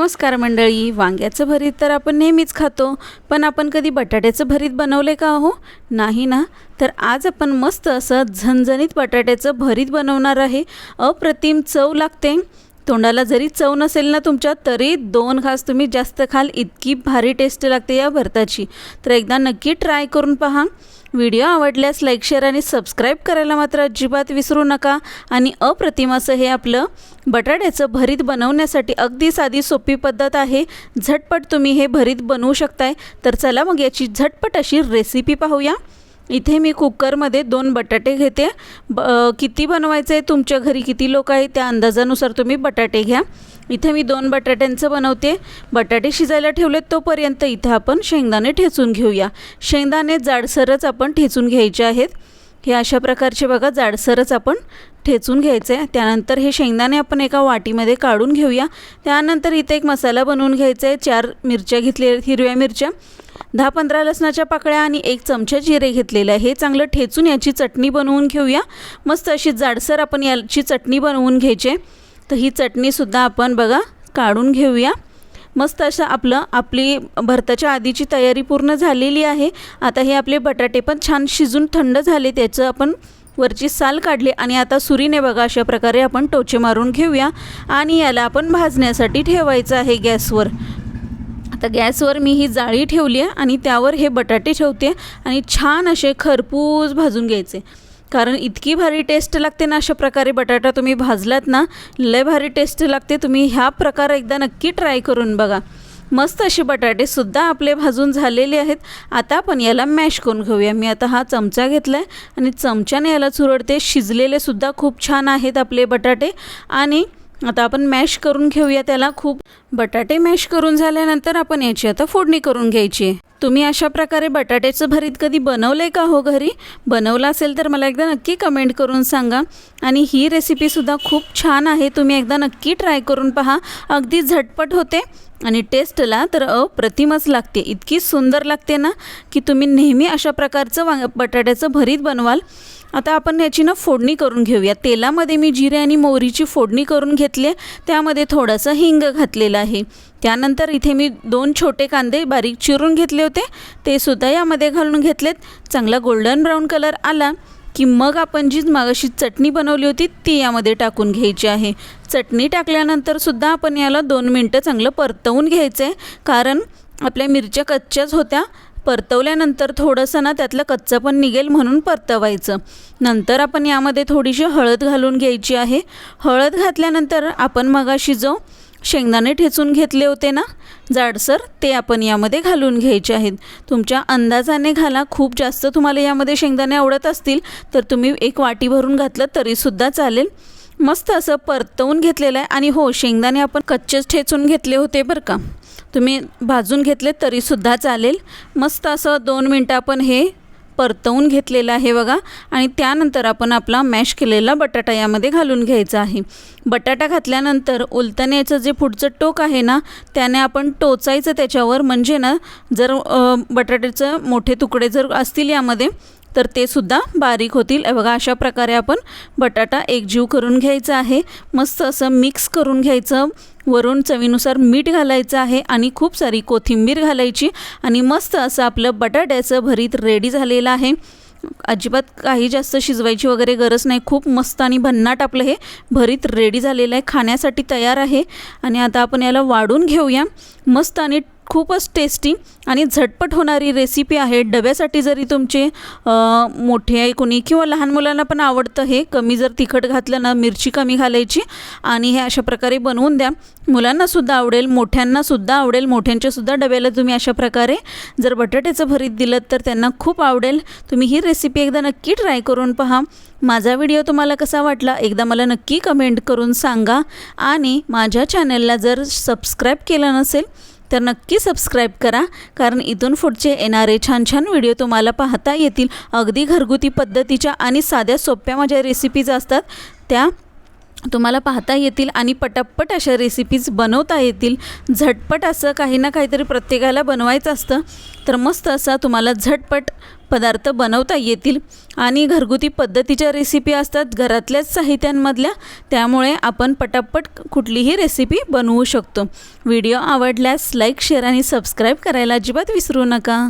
नमस्कार मंडळी, वांग्याचं भरीत तर आपण नेहमीच खातो, पण आपण कधी बटाट्याचं भरीत बनवले का हो? नाही ना? तर आज आपण मस्त असं झणझणीत बटाट्याचं भरीत बनवणार आहे। अप्रतिम चव लागते। तोंडाला जरी चव नसेल ना तुमच्या, तरी 2 घास तुम्ही जास्त खाल, इतकी भारी टेस्ट लागते या भरताची। तर एकदा नक्की ट्राय करून पहा। व्हिडिओ आवडल्यास लाईक, शेअर आणि सबस्क्राईब करायला मात्र अजिबात विसरू नका। आणि अप्रतिम असं हे आपलं बटाट्याचं भरीत बनवण्यासाठी अगदी साधी सोपी पद्धत आहे। झटपट तुम्ही हे भरीत बनवू शकताय। तर चला मग याची झटपट अशी रेसिपी पाहूया। इथे मी कुकरमध्ये 2 बटाटे घेते। किती बनवायचे आहे, तुमच्या घरी किती लोक आहेत त्या अंदाजानुसार तुम्ही बटाटे घ्या। इथे मी 2 बटाट्यांचं बनवते। बटाटे शिजायला ठेवलेत, तोपर्यंत इथे आपण शेंगदाणे ठेचून घेऊया। शेंगदाणे जाडसरच आपण ठेचून घ्यायचे आहेत। हे अशा प्रकारचे बघा, जाडसरच आपण ठेचून घ्यायचे आहे। त्यानंतर हे शेंगदाणे आपण एका वाटीमध्ये काढून घेऊया। त्यानंतर इथे एक मसाला बनवून घ्यायचा आहे। 4 मिरच्या घेतल्या, हिरव्या मिरच्या, 10-15 लसणाच्या पाकळ्या आणि 1 चमचा जिरे घेतलेले आहे। हे चांगलं ठेचून याची चटणी बनवून घेऊया। मस्त अशी जाडसर आपण याची चटणी बनवून घ्यायची। तर ही चटणीसुद्धा आपण बघा काढून घेऊया। मस्त असं आपली भरताच्या आधीची तयारी पूर्ण झालेली आहे। आता हे आपले बटाटे पण छान शिजून थंड झाले, त्याचं आपण वरची साल काढली आणि आता सुरीने बघा अशा प्रकारे आपण टोचे मारून घेऊया आणि याला आपण भाजण्यासाठी ठेवायचं आहे गॅसवर। आता गॅसवर मी ही जाळी ठेवली आहे आणि त्यावर हे बटाटे ठेवते आणि छान असे खरपूस भाजून घ्यायचे, कारण इतकी भारी टेस्ट लागते ना। अशा प्रकारे बटाटा तुम्ही भाजलात ना, लय भारी टेस्ट लागते। तुम्ही ह्या प्रकारे एकदा नक्की ट्राय करून बघा। मस्त असे बटाटेसुद्धा आपले भाजून झालेले आहेत। आता आपण याला मॅश करून घेऊया। मी आता हा चमचा घेतला आहे आणि चमच्याने याला चुरडते। शिजलेलेसुद्धा खूप छान आहेत आपले बटाटे आणि आता आपण मॅश करून घेऊया त्याला खूप। बटाटे मॅश करून झाल्यानंतर आपण याची आता फोडणी करून घ्यायची आहे। तुम्ही अशा प्रकारे बटाट्याचं भरीत कधी बनवलं आहे का हो घरी? बनवलं असेल तर मला एकदा नक्की कमेंट करून सांगा। आणि ही रेसिपीसुद्धा खूप छान आहे, तुम्ही एकदा नक्की ट्राय करून पहा। अगदी झटपट होते आणि टेस्टला तर अप्रतिमच लागते। इतकी सुंदर लागते ना की तुम्ही नेहमी अशा प्रकारचं बटाट्याचं भरीत बनवाल। आता आपण याची ना फोडणी करून घेऊया। तेलामध्ये मी जिरे आणि मोहरीची फोडणी करून घेतली, त्यामध्ये थोडंसं हिंग घातलेलं आहे। त्यानंतर इथे मी 2 छोटे कांदे बारीक चिरून घेतले होते, ते सुद्धा यामध्ये घालून घेतलेत। चांगला गोल्डन ब्राऊन कलर आला की मग आपण जी मागाशी चटणी बनवली होती ती यामध्ये टाकून घ्यायची आहे। चटणी टाकल्यानंतर सुद्धा आपण याला 2 मिनटं चांगलं परतवून घ्यायचं आहे, कारण आपल्या मिरच्या कच्च्याच होत्या। परतवल्यानंतर थोडंसं ना त्यातलं कच्चं पण निघेल म्हणून परतवायचं। नंतर आपण यामध्ये थोडीशी हळद घालून घ्यायची आहे। हळद घातल्यानंतर आपण मगाशी जो शेंगदाणे ठेचून घेतले होते ना जाडसर, ते आपण यामध्ये घालून घ्यायचे आहेत। तुमच्या अंदाजाने घाला, खूप जास्त तुम्हाला यामध्ये शेंगदाणे आवडत असतील तर तुम्ही 1 वाटी भरून घातलं तरीसुद्धा चालेल। मस्त असं परतवून घेतलेलं आहे। आणि हो, शेंगदाणे आपण कच्चेच ठेचून घेतले होते बरं का, तुम्ही भाजून घेतले तरीसुद्धा चालेल। मस्त असं 2 मिनटं आपण हे परतवून घेतलेलं आहे बघा। आणि त्यानंतर आपण आपला मॅश केलेला बटाटा यामध्ये घालून घ्यायचा आहे। बटाटा घातल्यानंतर उलटण्याचं जे पुढचं टोक आहे ना, त्याने आपण टोचायचं त्याच्यावर, म्हणजे ना जर बटाट्याचं मोठे तुकडे जर असतील यामध्ये तर ते सुद्धा बारीक होतील। बघा अशा प्रकारे आपण बटाटा एकजीव करून घ्यायचा आहे। मस्त असं मिक्स करून घ्यायचं। वरून चवीनुसार मीठ घालायचं आहे आणि खूप सारी कोथिंबीर घालायची आणि मस्त असं आपलं बटाट्याचं भरीत रेडी झालेलं आहे। अजिबात काही जास्त शिजवायची वगैरे गरज नाही। खूप मस्त आणि भन्नाट आपलं हे भरीत रेडी झालेलं आहे, खाण्यासाठी तयार आहे। आणि आता आपण याला वाढून घेऊया। मस्त आणि खूपच टेस्टी आणि झटपट होणारी रेसिपी आहे। डब्यासाठी जरी तुमचे मोठे आहे कोणी किंवा लहान मुलांना पण आवडतं हे, कमी जर तिखट घातलं ना, मिरची कमी घालायची आणि हे अशा प्रकारे बनवून द्या। मुलांनासुद्धा आवडेल, मोठ्यांनासुद्धा आवडेल। मोठ्यांच्यासुद्धा डब्याला तुम्ही अशा प्रकारे जर बटाट्याचं भरीत दिलं तर त्यांना खूप आवडेल। तुम्ही ही रेसिपी एकदा नक्की ट्राय करून पहा। माझा व्हिडिओ तुम्हाला कसा वाटला एकदा मला नक्की कमेंट करून सांगा। आणि माझ्या चॅनलला जर सबस्क्राईब केलं नसेल तर नक्की सबस्क्राईब करा, कारण इथून पुढचे येणारे छान छान व्हिडिओ तुम्हाला पाहता येतील। अगदी घरगुती पद्धतीच्या आणि साध्या सोप्या माझ्या रेसिपीज असतात त्या तुम्हाला पाहता येतील आणि पटापट अशा रेसिपीज बनवता येतील। झटपट असं काही ना काहीतरी प्रत्येकाला बनवायचं असतं, तर मस्त असा तुम्हाला झटपट पदार्थ बनवता येतील आणि घरगुती पद्धतीच्या रेसिपी असतात घरातल्याच साहित्यांमधल्या, त्यामुळे आपण पटापट कुठलीही रेसिपी बनवू शकतो। व्हिडिओ आवडल्यास लाईक, शेअर आणि सबस्क्राईब करायला अजिबात विसरू नका।